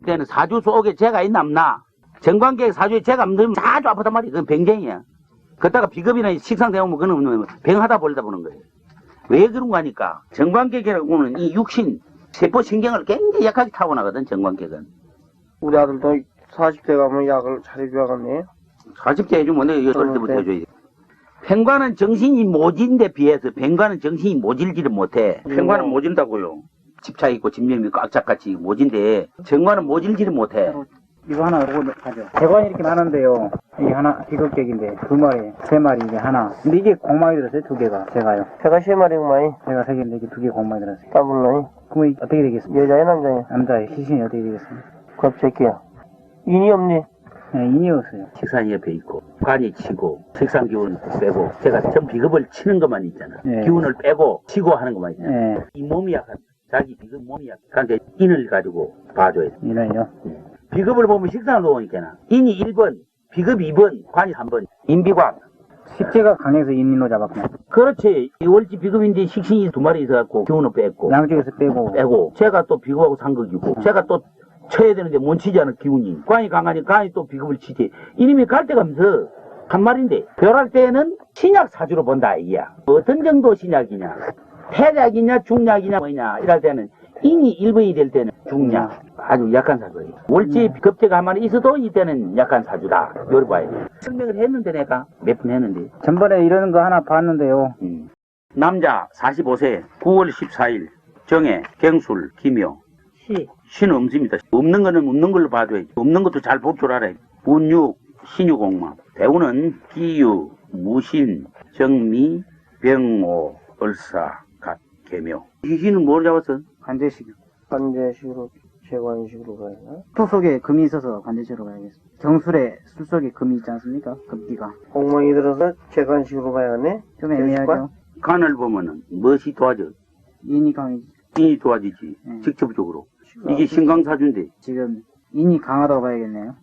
때는 사주 속에 죄가 있나 없나? 정관계 사주에 죄가 없는 자주 아프단 말이야. 그건 병쟁이야. 그러다가 비급이나 식상대오면 그거는 병하다 보려다 보는 거예요. 왜 그런 거 하니까 정관계라고는 이 육신, 세포 신경을 굉장히 약하게 타고나거든, 정관계는. 우리 아들도 40대 가면 약을 잘 해줘야겠네. 40대 해주면 내가 8때부터 해줘야지. 팽관은 정신이 모진데 비해서 팽관은 정신이 모질지를 못해. 팽관은 모진다고요. 집차 있고 집념이 꽉짝같이 모진데 정관은 모질지를 못해. 이거 하나 요거 가죠. 대관이 이렇게 많은데요. 이게 하나 비극격인데 2마리, 3마리 이게 하나. 근데 이게 공망이 들었어요, 2개가. 제가요. 제가 3마리구만. 제가 3개인데 이게 2개 공망이 들었어요. 따블로니. 그러면 어떻게 되겠습니까? 여자야 남자야? 남자의 시신이 어떻게 되겠습니까? 겁새끼야. 인이 없니? 네, 인이 없어요. 식상이 옆에 있고 관이 치고 식상 기운을 빼고 제가 전 비급을 치는 것만 있잖아. 네. 기운을 빼고 치고 하는 것만 있잖아. 네. 이 몸이 약한 자기 비급 몸이 약한 그러니까 인을 가지고 봐줘야 돼. 인을요? 비급을 보면 식상을 놓으니까 인이 1번, 비급 2번, 관이 3번. 인비관. 식재가 강해서 인인으로 잡았구나. 그렇지. 이 월지 비급인데 식신이 2마리 있어갖고 기운을 뺐고 양쪽에서 빼고. 제가 또 비급하고 상극이고 제가 또 쳐야 되는데 못 치지 않은 기운이 관이 강하니까 관이 또 비급을 치지. 이놈이 갈 때 가면서 한 말인데 별할 때는 신약 사주로 본다 이야. 어떤 정도 신약이냐, 태약이냐 중약이냐 뭐냐 이럴 때는 인이 1번이 될 때는 중약, 아주 약한 사주예요. 월지 급제가 한 마리 있어도 이때는 약한 사주다. 이걸 봐야 돼. 설명을 했는데 내가 몇 번 했는데. 전번에 이러는 거 하나 봤는데요. 남자 45세 9월 14일 정해 경술 기묘 신은 없습니다. 없는 거는 없는 걸로 봐줘야지. 없는 것도 잘 볼 줄 알아야지. 운육, 신유공망. 배우는 기유, 무신, 정미, 병오, 얼사, 갓, 개묘. 이 신은 뭘 잡았어? 관제식. 관제식으로, 재관식으로 가야 되나? 소 속에 금이 있어서 관제식으로 가야겠습니다. 경술에 술 속에 금이 있지 않습니까? 금기가. 공망이 들어서 재관식으로 가야겠네? 좀 애매하죠. 간을 보면은 무엇이 도와져? 인이 강해지. 인이 도와지지. 직접적으로. 이게 신강사주인데. 지금 인이 강하다고 봐야겠네요.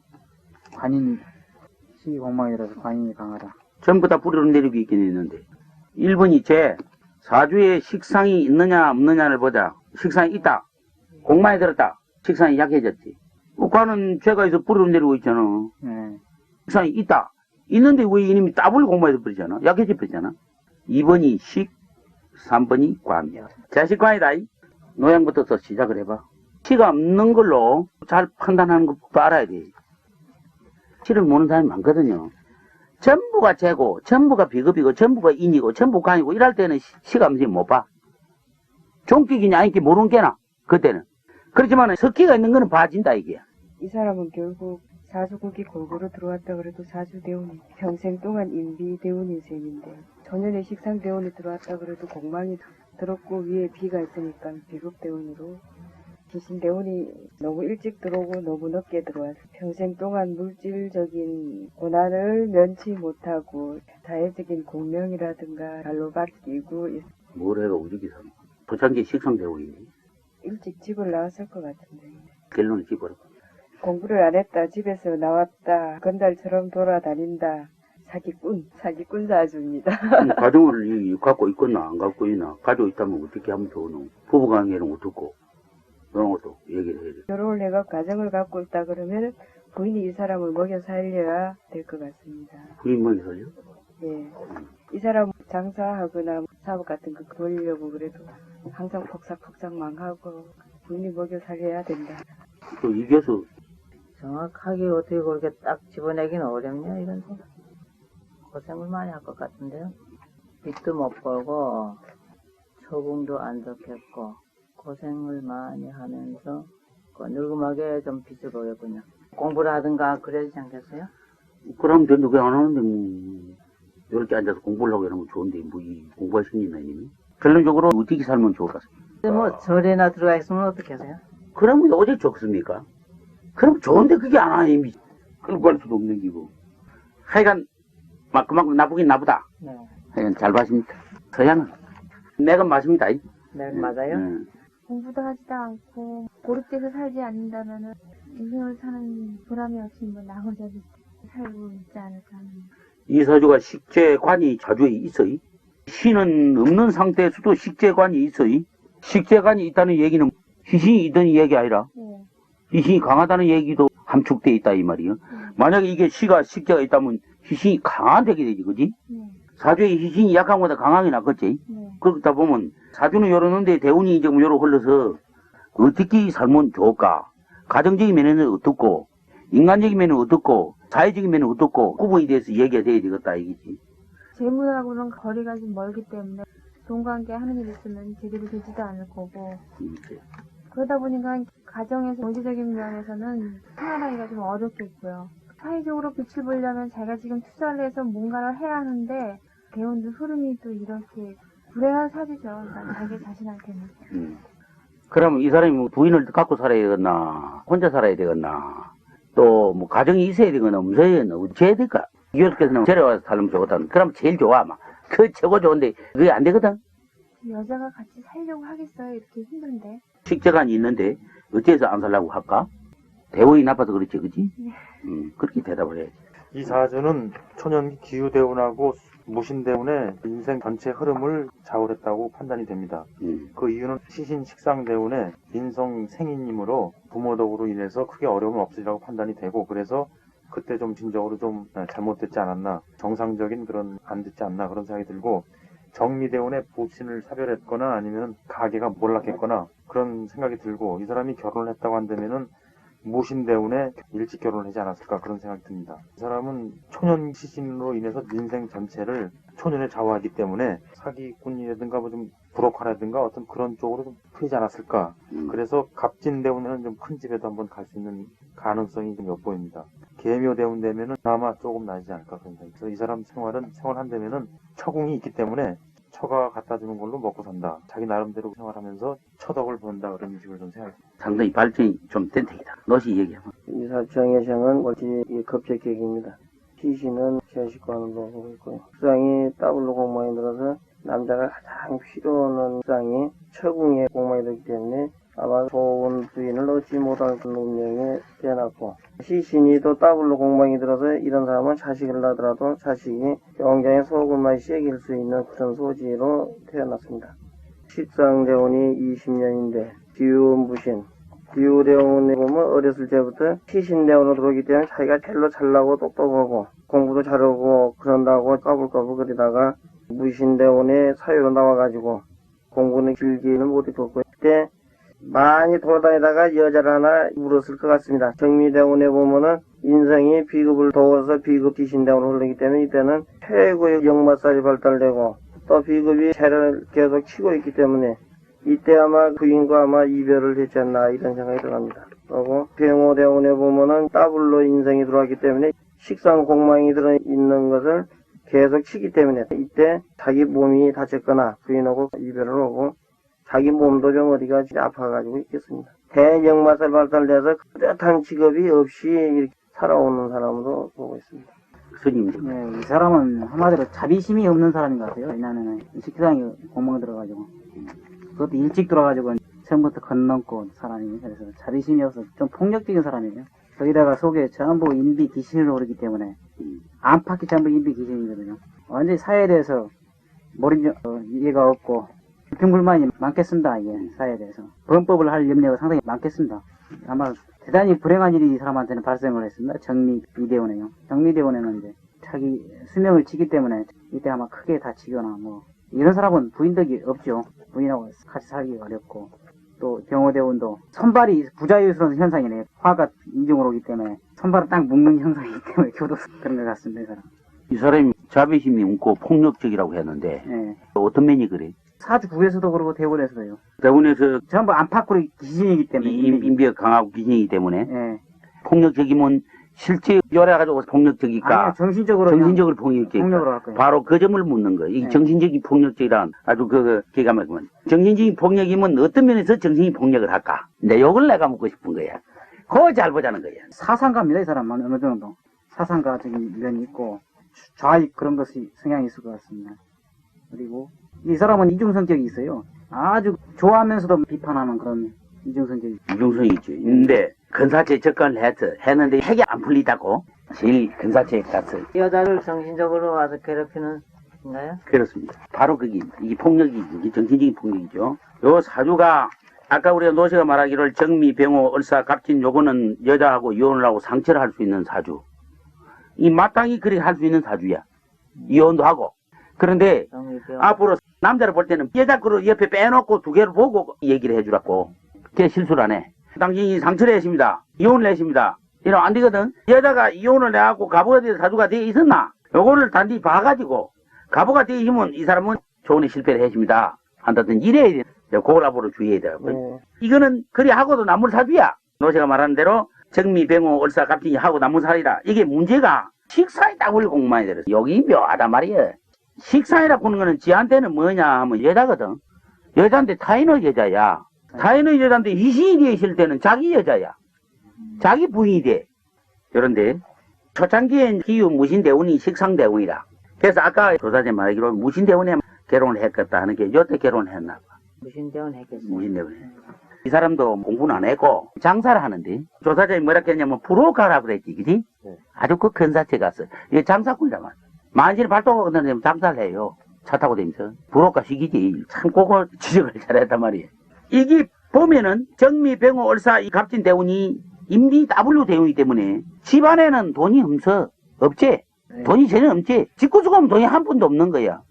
관인이 시공망이 들어서 관인이 강하다. 전부 다 뿌리로 내리고 있긴 있는데. 1번이 제 사주에 식상이 있느냐 없느냐를 보자. 식상이 있다. 공망이 들었다. 식상이 약해졌지. 관은 죄가 있어 뿌리로 내리고 있잖아. 네. 식상이 있다. 있는데 왜 이놈이 따블 공망이 돼버리잖아. 약해져 버리잖아. 2번이 식, 3번이 관이야. 자식관이다. 노양부터 또 시작을 해봐. 시가 없는 걸로 잘 판단하는 것도 알아야 돼. 시를 모르는 사람이 많거든요. 전부가 재고, 전부가 비급이고, 전부가 인이고, 전부 관이고, 이럴 때는 시가 없는지 못 봐. 종격이냐 아닌지 모르는 게나, 그때는. 그렇지만 석기가 있는 거는 봐진다, 이게. 이 사람은 결국 사주국이 골고루 들어왔다 그래도 사주대운이 평생 동안 인비대운인 셈인데 전년에 식상대운이 들어왔다 그래도 공망이 들었고 위에 비가 있으니까 비급대운으로 기신대운이 너무 일찍 들어오고 너무 늦게 들어와서 평생 동안 물질적인 고난을 면치 못하고 사회적인 공명이라든가 발로 바뀌고 뭘 해가 우주기사. 부산기 식상대원이니. 일찍 집을 나왔을 것 같은데 결론을 집어라. 공부를 안 했다 집에서 나왔다 건달처럼 돌아다닌다 사기꾼 사주입니다. 가정을 갖고 있거나 안 갖고 있나. 가지고 있다면 어떻게 하면 좋으노. 부부관계는 어떻고. 그런 것도 얘기를 해야 돼. 결혼을 해가 가정을 갖고 있다 그러면 부인이 이 사람을 먹여 살려야 될 것 같습니다. 부인 먹여 살려? 예. 이 사람 장사하거나 사업 같은 거 돌리려고 그래도 항상 폭삭폭삭 망하고 부인이 먹여 살려야 된다. 또 이겨서 정확하게 어떻게 그렇게 딱 집어내기는 어렵냐 이런 생각. 고생을 많이 할 것 같은데요. 빚도 못 벌고 처분도 안 좋겠고 고생을 많이 하면서 늙음하게 좀 빚을 보겠군요. 공부를 하든가 그래야 되지 않겠어요? 그럼 저 누구 안 하는데 뭐 이렇게 앉아서 공부를 하고 이러면 좋은데 뭐 이 공부할 신이 있나 이님이? 결론적으로 어떻게 살면 좋을까? 근데 뭐 절에나 들어가 있으면 어떻게 하세요? 그러면 어제 좋습니까? 그럼 좋은데 그게 안 하니 이미 끌고 갈 수도 없는 기고. 하여간 막 그만큼 나쁘긴 나쁘다. 네. 하여간 잘 봤습니다. 서양은 내가 맞습니다. 네, 맞아요. 공부도 하지도 않고 고립돼서 살지 않는다면은 인생을 사는 보람이 없이 뭐 나고자비 살고 있지 않을까 하는. 이 사주가 식재관이 자주에 있어요. 신은 없는 상태에서도 식재관이 있어요. 식재관이 있다는 얘기는 희신이 있다는 얘기 아니라 네. 희신이 강하다는 얘기도 함축돼 있다 이 말이요. 만약에 이게 시가 식재가 있다면 희신이 강한 되게 되지, 그지? 네. 사주의 희신이 약한 것보다 강하게 낫겠지? 네. 그렇다 보면 사주는 요러는데 대운이 이제 요러 흘러서 어떻게 살면 좋을까? 가정적인 면에는 어떻고, 인간적인 면은 어떻고, 사회적인 면은 어떻고, 구분에 대해서 얘기가 돼야 되겠다 이거지. 재물하고는 거리가 좀 멀기 때문에 돈과 함께 하는 일 있으면 제대로 되지도 않을 거고 그러다 보니까 가정에서 경제적인 면에서는 생활하기가 좀 어렵겠고요. 사회적으로 빛을 보려면 자기가 지금 투자를 해서 뭔가를 해야 하는데 대운도 흐름이 또 이렇게 불행한 사주죠. 그러니까 자기 자신한테는. 그러면 이 사람이 뭐 부인을 갖고 살아야 되겠나, 혼자 살아야 되겠나, 또 뭐 가정이 있어야 되거나, 무서워야 되나, 어째야 될까? 이웃께서는 데려와서 살면 좋겠다. 그러면 제일 좋아, 아마. 그 최고 좋은데, 그게 안 되거든? 여자가 같이 살려고 하겠어요? 이렇게 힘든데. 식재간이 있는데, 어째서 안 살라고 할까? 대운이 나빠서 그렇지, 그지? 네. 그렇게 대답을 해야지. 이 사주는 초년기 기후대운하고 무신대운의 인생 전체 흐름을 좌우했다고 판단이 됩니다. 그 이유는 시신 식상대운의 인성 생인이므로 부모덕으로 인해서 크게 어려움은 없으리라고 판단이 되고, 그래서 그때 좀 진적으로 좀 잘못됐지 않았나, 정상적인 그런 안 됐지 않나 그런 생각이 들고, 정미대운의 부신을 사별했거나 아니면 가계가 몰락했거나 그런 생각이 들고, 이 사람이 결혼을 했다고 한다면은 무신대운에 일찍 결혼을 하지 않았을까 그런 생각이 듭니다. 이 사람은 초년 시신으로 인해서 인생 전체를 초년에 좌우하기 때문에 사기꾼이라든가 뭐 좀 불혹화라든가 어떤 그런 쪽으로 좀 풀리지 않았을까. 그래서 갑진대운에는 좀 큰 집에도 한번 갈 수 있는 가능성이 좀 엿보입니다. 계묘대운 되면은 아마 조금 나지 않을까 그런 생각이 들어요. 이 사람 생활한다면은 처궁이 있기 때문에 처가 갖다 주는 걸로 먹고 산다. 자기 나름대로 생활하면서 처덕을 본다. 그런 식으로 좀 생각합니다. 상당히 발전이 좀 된 tex이다. 너시 얘기해봐. 이사 정해정은 월지 급제격입니다. 시신은 제식관으로 보고 있고요. 수상이 더블로 공망이 들어서 남자가 가장 필요한 수상이 처궁에 공망이 되기 때문에 아마 좋은 부인을 얻지 못할 그런 운명에 태어났고, 시신이 또 더블로 공망이 들어서 이런 사람은 자식을 낳더라도 자식이 영장에 소금만 쐐길 수 있는 그런 소지로 태어났습니다. 식상대운이 20년인데 기후무신, 기후대운에 보면 어렸을 때부터 시신대운으로 들어오기 때문에 자기가 제일로 잘나고 똑똑하고 공부도 잘하고 그런다고 까불까불 거리다가 무신대운에 사유로 나와가지고 공부는 길게는 못했고, 그때 많이 돌아다니다가 여자를 하나 물었을 것 같습니다. 정미대운에 보면은 인성이 비급을 도워서 비급 기신대운으로 흘리기 때문에 이때는 최고의 역마살이 발달되고 또 비급이 재를 계속 치고 있기 때문에 이때 아마 부인과 아마 이별을 했지 않나 이런 생각이 들어갑니다. 그리고 병호대운에 보면은 더블로 인성이 들어왔기 때문에 식상 공망이 들어있는 것을 계속 치기 때문에 이때 자기 몸이 다쳤거나 부인하고 이별을 하고 자기 몸도 좀 어디가 아파가지고 있겠습니다. 대역마살 발달돼서 뚜렷한 직업이 없이 이렇게 살아오는 사람으로 보고 있습니다. 스님. 네, 이 사람은 한마디로 자비심이 없는 사람인 것 같아요. 왜냐하면 식상이 공망 들어가지고 그것도 일찍 들어가지고 처음부터 건넘고 사람이, 그래서 자비심이 없어서 좀 폭력적인 사람이에요. 거기다가 속에 전부 인비 귀신으로 오르기 때문에 안팎이 전부 인비 귀신이거든요. 완전히 사회에 대해서 이해가 없고 불평불만이 많겠습니다. 이게 사회에 대해서 범법을 할 염려가 상당히 많겠습니다. 아마 대단히 불행한 일이 이 사람한테는 발생을 했습니다. 정미대원에요. 정미대원에는 이제 자기 수명을 치기 때문에 이때 아마 크게 다치거나 뭐 이런 사람은 부인덕이 없죠. 부인하고 같이 살기 어렵고, 또 병호대원도 선발이 부자유스러운 현상이네요. 화가 이중으로 오기 때문에 선발을 딱 묶는 현상이기 때문에 교도 그런 것 같습니다. 이 사람. 이 사람이 자비심이 없고 폭력적이라고 했는데 네. 어떤 면이 그래? 사주국에서도 그러고 대원에서도요. 대운에서 전부 안팎으로 귀신이기 때문에. 인비가 강하고 귀신이기 때문에 네. 폭력적이면 실제 열해가지고 폭력적일까? 아니요, 정신적으로 폭력적일까? 폭력으로 할 거예요. 바로 그 점을 묻는 거예요. 이 네. 정신적인 폭력적이란 아주 기가 막히면 정신적인 폭력이면 어떤 면에서 정신적인 폭력을 할까? 요걸 내가 묻고 싶은 거야. 그거 잘 보자는 거야. 사상가입니다, 이 사람은 어느 정도. 사상가적인 면이 있고 좌익 그런 것이 성향이 있을 것 같습니다. 그리고 이 사람은 이중성격이 있어요. 아주 좋아하면서도 비판하는 그런 이중성격이. 이중성이 있죠. 근데 근사체 접근을 했는데 핵이 안 풀리다고 제일 근사체에 가서 여자를 정신적으로 와서 괴롭히는 인가요? 그렇습니다. 바로 이게 폭력이, 이게 정신적인 폭력이죠. 요 사주가 아까 우리가 노씨가 말하기를 정미, 병호, 을사, 갑진 요거는 여자하고 이혼을 하고 상처를 할 수 있는 사주. 이 마땅히 그렇게 할 수 있는 사주야. 이혼도 하고. 그런데 앞으로 남자를 볼 때는 여자 거를 옆에 빼놓고 두 개를 보고 얘기를 해주라고. 그게 실수를 안 해. 당신이 상처를 했습니다. 이혼을 했습니다. 이러면 안 되거든. 여자가 이혼을 해갖고 가부가 돼 사주가 돼 있었나? 요거를 단지 봐가지고 가부가 돼 있으면 이 사람은 조언에 실패를 했습니다. 한다든지 이래야 돼. 그걸 앞으로 주의해야 돼요. 이거는 그리 하고도 남물 사주야. 노새가 말하는 대로 정미, 병호, 을사, 갑진이 하고 남물 살이라. 이게 문제가 식사에 딱 올리고 공부만이 들었어. 여기 묘하단 말이야. 식사이라고 하는 거는 지한테는 뭐냐 하면 여자거든. 여자한테 타인의 여자야. 타인의 여자한테 희신이 되어 있을 때는 자기 여자야. 자기 부인이 돼. 그런데 초창기엔 기후 무신대운이 식상대운이라. 그래서 아까 조사제 말하기로 무신대운에 결혼을 했겠다 하는 게 여태 결혼을 했나 봐. 무신대원 했겠어요. 무신대운에. 이 사람도 공부는 안 했고 장사를 하는데 조사자이 뭐라 했냐면 브로커라고 그랬지, 그지? 아주 그 근사체 가서 이게 장사꾼이란 말이야. 만실 발도가 건너면 장사를 해요. 차 타고 다니면서. 브로커 시기지. 참 그거 지적을 잘했단 말이에요. 이게 보면은 정미, 병호, 을사, 이 갑진 대운이 임기 W 대운이기 때문에 집안에는 돈이 없지. 돈이 전혀 없지. 집구수가 하면 돈이 한 푼도 없는 거야.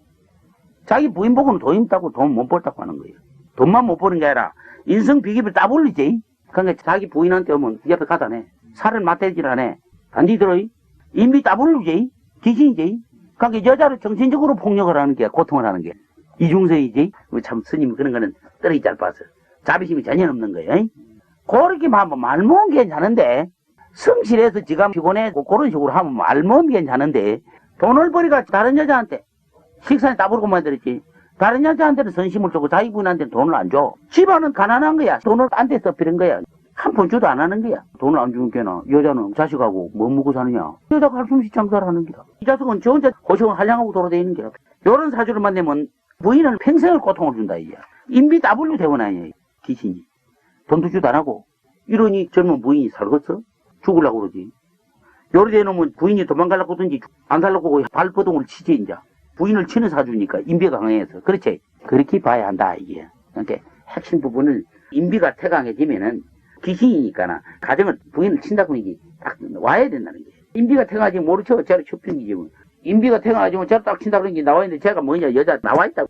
자기 부인 보고는 돈이 없다고 돈 못 벌다고 하는 거예요. 돈만 못 버는 게 아니라 인성 비기를 따블리지. 그러니까 자기 부인한테 오면 옆에 가다 내. 살을 맞대질 안 해. 단지 들어이. 임비 따블리지. 귀신이지. 그러니까 여자를 정신적으로 폭력을 하는 게 고통을 하는 게 이중성이지. 참 스님이 그런 거는 떨어지 짧아서 자비심이 전혀 없는 거예요. 그렇게 하면 말모은 괜찮은데 성실해서 지가 피곤해 그런 식으로 하면 말모은 괜찮은데 돈을 버리가 다른 여자한테 식사에 따부르고 만들었지. 다른 여자한테는 선심을 주고 자기 부인한테는 돈을 안 줘. 집안은 가난한 거야. 돈을 딴 데 써버린 거야. 한 푼 주도 안 하는 거야. 돈을 안 주는 게나 여자는 자식하고 뭐 먹고 사느냐. 여자가 할 수 없이 장사를 하는 거야. 이 자식은 저 혼자 고생을 한량하고 돌아다니는 거야. 요런 사주를 만나면 부인은 평생을 고통을 준다 이야. 인비 W 대원 아니야. 귀신이. 돈도 주도 안 하고. 이러니 젊은 부인이 살겠어? 죽으려고 그러지. 요리 되놓으면 부인이 도망가려고 하든지 안 살려고 발버둥을 치지 이제. 부인을 치는 사주니까 인비가 강해서. 그렇지. 그렇게 봐야 한다 이게. 그러니까 핵심 부분을 인비가 태강해지면은 귀신이니까나 가정을 부인을 친다고 이게 딱 와야 된다는 거예요. 인비가 태강하지 모르죠. 제가 첩핑이지 뭐. 인비가 태강하지면 제가 딱 친다 그런 게 나와 있는데 제가 뭐냐 여자 나와 있다고.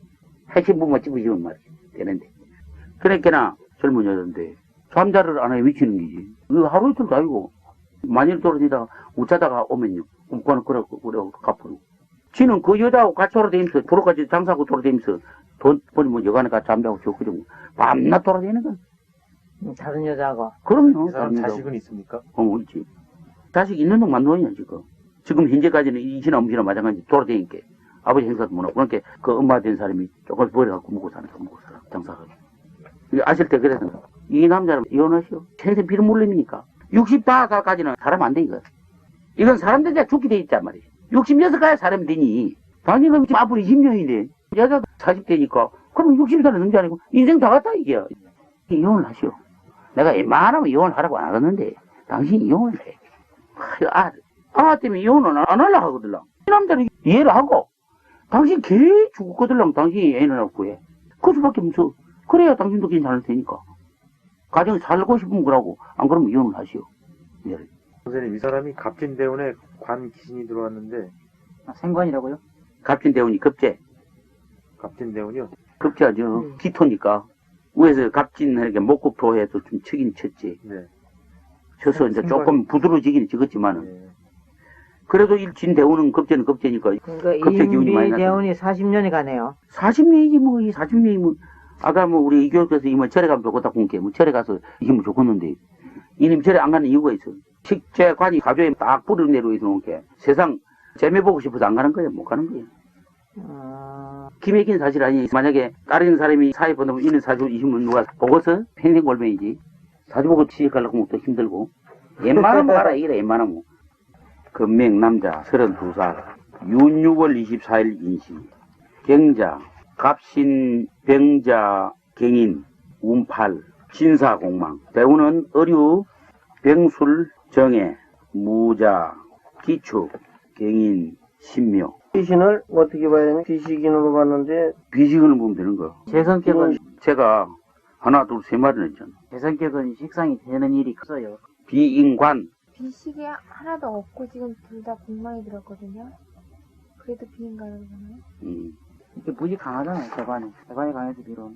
핵심 부분만 집어주면 말이지. 되는데. 그러니까 젊은 여자인데 잠자를 안 해 미치는 거지. 이거 하루 이틀도 아니고 만일 떨어지다가 웃자다가 오면요. 그거는 그래 갚고. 지는 그 여자하고 같이 돌아다니면서 도로까지 장사하고 돌아다니면서 돈 버리면 여간에 같이 잠자고 저그러고 밤낮 돌아다니는 거야. 다른 여자하고. 그럼요. 이 사람 자식은 있습니까? 있지. 자식 있는 놈만 노이냐 지금. 지금 현재까지는 이신아 엄신아 마찬가지 돌아다니니까 아버지 행사도 못하고 그러니까 그 엄마 된 사람이 조금 버려갖고 먹고 사는 거 먹고 살아 장사하고. 아실 때 그래서 이 남자는 이혼하시오. 생생 피를 물림이니까 64살까지는 사람 안 돼 이거. 이건 사람 된자 죽게 돼 있단 말이야. 66가야 사람이 되니. 당연히 지금 앞으로 20년인데 여자도 40대니까 그럼 60살은 넘지 아니고 인생 다 갔다 이게. 이혼을 하시오. 내가 웬만하면 이혼을 하라고 안 하겠는데 당신이 이혼을 해. 때문에 이혼은 안 하려고 하거든. 이 남자는 이해를 하고 당신 개 죽었거든. 당신이 애인을 하고 구해. 그 수밖에 없어. 그래야 당신도 괜찮을 테니까. 가정을 살고 싶으면 그러고 안 그러면 이혼을 하시오. 예. 선생님 이 사람이 갑진대운에 관 귀신이 들어왔는데 생관이라고요? 갑진대운이 급제. 갑진대운이요? 급제하죠. 기토니까. 위에서 갑진에게 목국토해서 좀 치긴 쳤지. 네. 쳐서 이제 조금 부드러워지긴 찍었지만은. 네. 그래도 일진대운은 급제는 급제니까. 그러니까 급제 기운이 많이 인비대운이 40년이 가네요. 40년이지 뭐, 이 40년이 뭐. 아까 뭐 우리 이교육에서 이모 절에 가면 좋겠다 공개. 뭐 절에 가서 이기면 좋겠는데. 이님 절에 안 가는 이유가 있어. 식재관이 가조에 딱 뿌리를 내려 있는 게 세상 재미 보고 싶어서 안 가는 거예요. 못 가는 거예요. 기맥인 사실 아니. 만약에 다른 사람이 사회 보면 이는 사주 이시면 누가 보고서 평생 골뱅이지. 사주 보고 취직하려고 하면 더 힘들고. 웬만하면 가라 이래 웬만하면. 금명 남자 32살 윤 6월 24일 인시 경자 갑신 병자 경인 운팔 진사공망 대운은 어류 병술 정해 무자 기축 경인 신묘. 귀신을 어떻게 봐야 되냐? 귀신으로 봤는데 비식을 보면 되는 거요. 제 성격은 제가 하나, 둘, 세 마리나 있잖아. 제 성격은 식상이 되는 일이 커요. 비인관. 비식이 하나도 없고 지금 둘 다 공망이 들었거든요. 그래도 비인가요, 그러면? 이게 무지 강하잖아요, 대관이. 대관이 강해서 비로.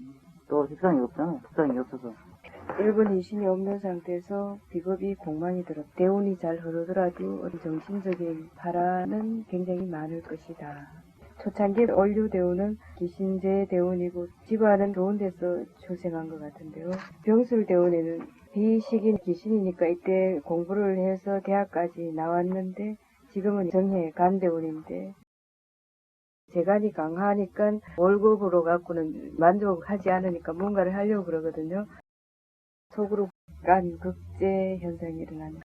또 식상이 없잖아요. 식상이 없어서. 1번 이신이 없는 상태에서 비겁이 공망이 들어 대운이 잘 흐르더라도 정신적인 파란은 굉장히 많을 것이다. 초창기 원류 대운은 기신제 대운이고 집안은 좋은 데서 출생한 것 같은데요. 병술 대운에는 비식인 기신이니까 이때 공부를 해서 대학까지 나왔는데 지금은 정해 간대운인데 재간이 강하니까 월급으로 갖고는 만족하지 않으니까 뭔가를 하려고 그러거든요. 속으로 간 극제 현상이 일어나는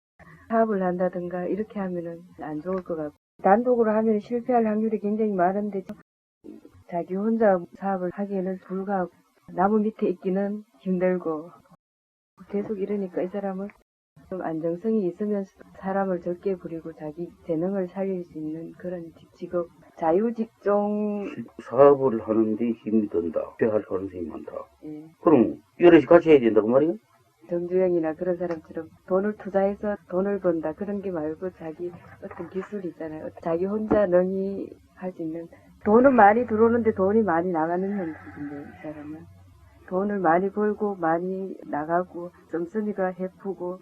사업을 한다든가 이렇게 하면은 안 좋을 것 같고 단독으로 하면 실패할 확률이 굉장히 많은데 자기 혼자 사업을 하기에는 불가하고 나무 밑에 있기는 힘들고 계속 이러니까 이 사람은 좀 안정성이 있으면서 사람을 적게 부리고 자기 재능을 살릴 수 있는 그런 직업 자유직종 사업을 하는데 힘이 든다. 할 가능성이 많다. 예. 그럼 여럿이 같이 해야 된다고 말이야? 정주영이나 그런 사람처럼 돈을 투자해서 돈을 번다 그런 게 말고 자기 어떤 기술이 있잖아요. 자기 혼자 능히 할 수 있는 돈은 많이 들어오는데 돈이 많이 나가는 형식인데 이 사람은 돈을 많이 벌고 많이 나가고 씀씀이가 해프고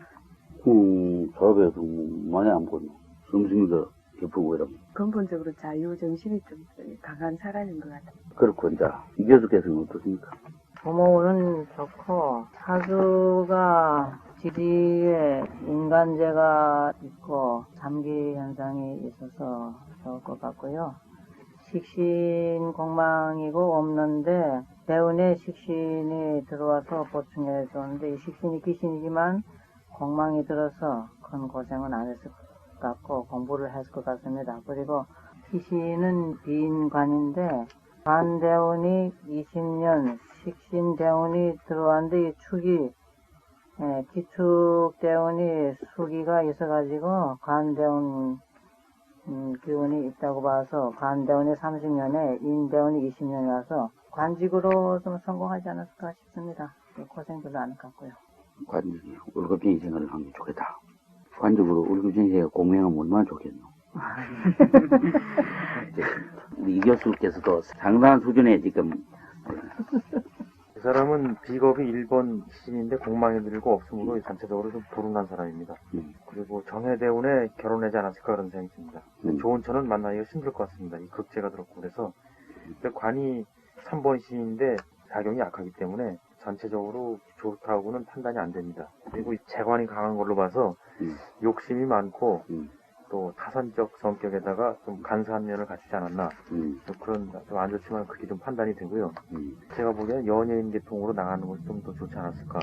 사업에서 많이 안 보네. 씀씀이가 예쁘고 이러면. 근본적으로 자유 정신이 좀 강한 사람인 것 같아요. 그렇고 이제 이 교수께서는 어떻습니까? 부모는 좋고 사주가 지지에 인간재가 있고 잠기 현상이 있어서 좋을 것 같고요. 식신 공망이고 없는데 대운에 식신이 들어와서 보충해 줬는데 이 식신이 귀신이지만 공망이 들어서 큰 고생은 안 했을 것 같고 공부를 했을 것 같습니다. 그리고 귀신은 비인관인데 관대운이 20년 식신대운이 들어왔는데 이 축이 기축대운이 수기가 있어가지고 관대운 기운이 있다고 봐서 관대운이 30년에 인대운이 20년이라서 관직으로 좀 성공하지 않았을까 싶습니다. 고생 별로 안 할 것 같고요. 관직이 월급쟁이 생활을 하면 좋겠다. 관직으로 월급쟁이 생활 공명하면 얼마나 좋겠노. 우리 이 교수께서도 상당한 수준에 지금 이 사람은 비겁이 1번 신인데 공망이 들고 없으므로 전체적으로 좀 불운한 사람입니다. 그리고 정해대운에 결혼하지 않았을까 그런 생각이 듭니다. 좋은 처는 만나기가 힘들 것 같습니다. 이 극제가 들었고 그래서 관이 3번 신인데 작용이 약하기 때문에 전체적으로 좋다고는 판단이 안 됩니다. 그리고 이 재관이 강한 걸로 봐서 욕심이 많고 또 타선적 성격에다가 좀 간사한 면을 갖추지 않았나 좀 그런 좀 안 좋지만 그렇게 좀 판단이 되고요. 제가 보기에는 연예인 계통으로 나가는 것이 좀 더 좋지 않았을까.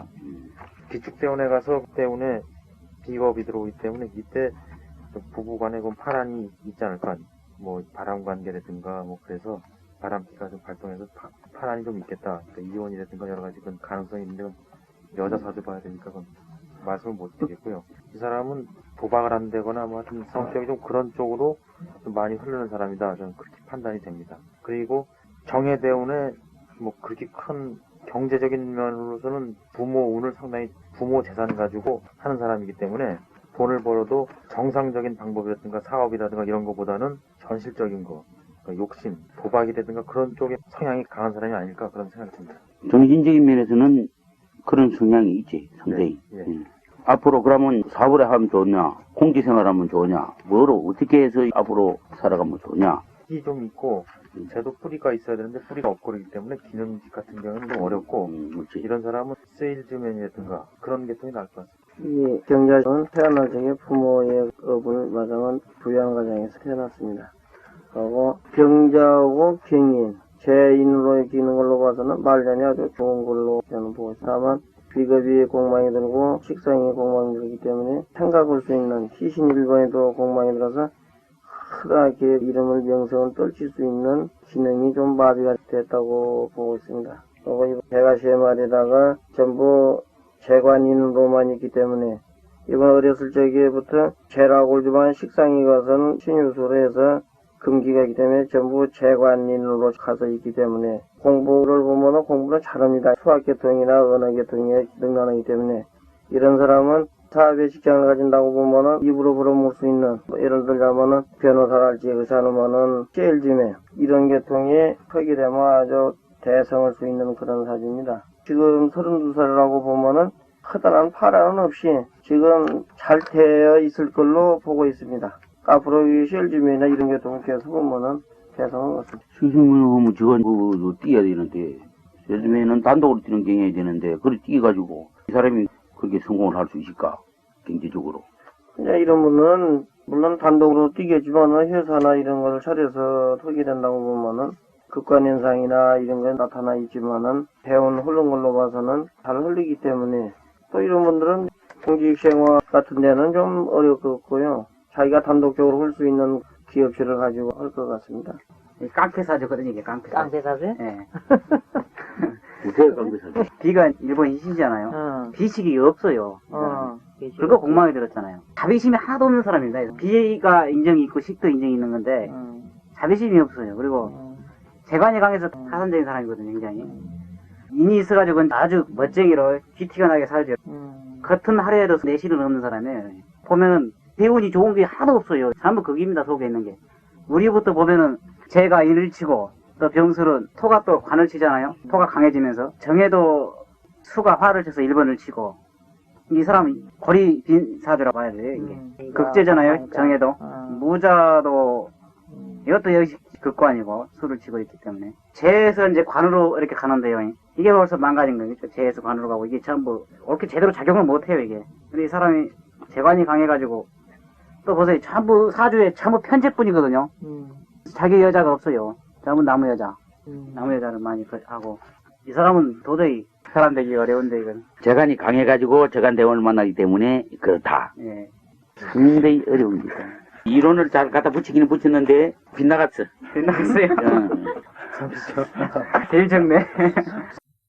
기축대운에 가서 때문에 비겁이 들어오기 때문에 이때 좀 부부간에 좀 파란이 있지 않을까. 뭐 바람관계라든가 뭐 그래서 바람기가 좀 발동해서 파란이 좀 있겠다. 그러니까 이혼이라든가 여러 가지 그런 가능성이 있는데 여자 사주 봐야 되니까 그건 말씀을 못 드리겠고요. 이 사람은 도박을 한다거나 뭐 하여튼 성격이 좀 그런 쪽으로 좀 많이 흐르는 사람이다. 저는 그렇게 판단이 됩니다. 그리고 정해대운에 뭐 그렇게 큰 경제적인 면으로서는 부모 운을 상당히 부모 재산을 가지고 하는 사람이기 때문에 돈을 벌어도 정상적인 방법이라든가 사업이라든가 이런 것보다는 현실적인 거, 그러니까 욕심, 도박이라든가 그런 쪽에 성향이 강한 사람이 아닐까 그런 생각이 듭니다. 정신적인 면에서는 그런 성향이 있지, 상당히. 네, 앞으로 그러면 사업을 하면 좋냐, 공직생활하면 좋냐, 뭐로 어떻게 해서 앞으로 살아가면 좋냐. 이 좀 있고 제도 뿌리가 있어야 되는데 뿌리가 없고 그러기 때문에 기능직 같은 경우는 좀 어렵고 이런 사람은 세일즈맨이라든가 그런 계통이 나을 것 같습니다. 이 경자는 태어날 적에 부모의 업을 마땅한 부양 가정에서 태어났습니다. 그리고 경자하고 경인, 재인으로 기는 걸로 봐서는 말년이 아주 좋은 걸로 저는 보고 있습니다. 다만 비겁이 공망이 들고 식상이 공망이 들기 때문에 생각할 수 있는 시신 1번에도 공망이 들어서 크게 이름을 명성을 떨칠 수 있는 기능이 좀 마비가 됐다고 보고 있습니다. 그리고 이 배가 세 마리다가 전부 재관인으로만 있기 때문에 이번 어렸을 적에부터 재라골주만 식상이 가서는 신유수로 해서 금기가 있기 때문에 전부 재관인으로 가서 있기 때문에 공부를 보면은 공부를 잘합니다. 수학계통이나 언어계통에 능란하기 때문에 이런 사람은 사업의 직장을 가진다고 보면은 입으로 불어먹을 수 있는 예를 들자면은 변호사랄지 의사노면은 셀즈매 이런 계통이 하게 되면 아주 대성할 수 있는 그런 사주입니다. 지금 32살이라고 보면은 커다란 파란은 없이 지금 잘 되어 있을 걸로 보고 있습니다. 앞으로 이 셀즈매나 이런 계통을 계속 보면은 대성은 없습니다. 승승을 하면 저건 뛰어야 되는데 요즘에는 단독으로 뛰는 경향이 되는데 그걸 뛰어가지고 이 사람이 그렇게 성공을 할 수 있을까 경제적으로. 이제 이런 분은 물론 단독으로 뛰겠지만 회사나 이런 걸 차려서 하게 된다고 보면은 극관현상이나 이런 게 나타나 있지만은 배운 흐른 걸로 봐서는 잘 흘리기 때문에 또 이런 분들은 공직생활 같은 데는 좀 어렵겠고요. 자기가 단독적으로 할 수 있는 기업체를 가지고 할 것 같습니다. 깡패사주거든요, 이게 깡패사주. 깡패사주요? 예. 무쇠 깡패사주. 비가 일본 이시잖아요. 비식이 없어요. 그거 공망에 들었잖아요. 자비심이 하나도 없는 사람입니다. 비가 인정이 있고 식도 인정이 있는 건데 자비심이 없어요. 그리고 재관이 강해서 파산적인 사람이거든요, 굉장히. 인이 있어가지고 아주 멋쟁이로 귀티가 나게 살죠. 겉은 하루에도 내실은 없는 사람이에요. 보면은 대운이 좋은 게 하나도 없어요. 전부 극입니다, 속에 있는 게. 우리부터 보면은 재가 인을 치고 또 병술은 토가 또 관을 치잖아요. 토가 강해지면서 정해도 수가 화를 쳐서 1번을 치고 이 사람은 고리 빈 사주라고 봐야 돼요. 이게 극제잖아요. 정해도 무자도 이것도 역시 극관이고 수를 치고 있기 때문에 재에서 이제 관으로 이렇게 가는데요. 이게 벌써 망가진 거겠죠. 재에서 관으로 가고 이게 전부 옳게 제대로 작용을 못해요. 이게. 근데 이 사람이 재관이 강해가지고 또 보세요. 전부 사주에 전부 편제뿐이거든요. 자기 여자가 없어요. 전부 나무 여자. 나무 여자를 많이 하고 이 사람은 도저히 사람 되기 어려운데 이건. 재간이 강해가지고 재간 대원을 만나기 때문에 그렇다. 예. 상당히 어려웁니다. 이론을 잘 갖다 붙이기는 붙였는데 빗나갔어. 빗나갔어요? 제일 적네.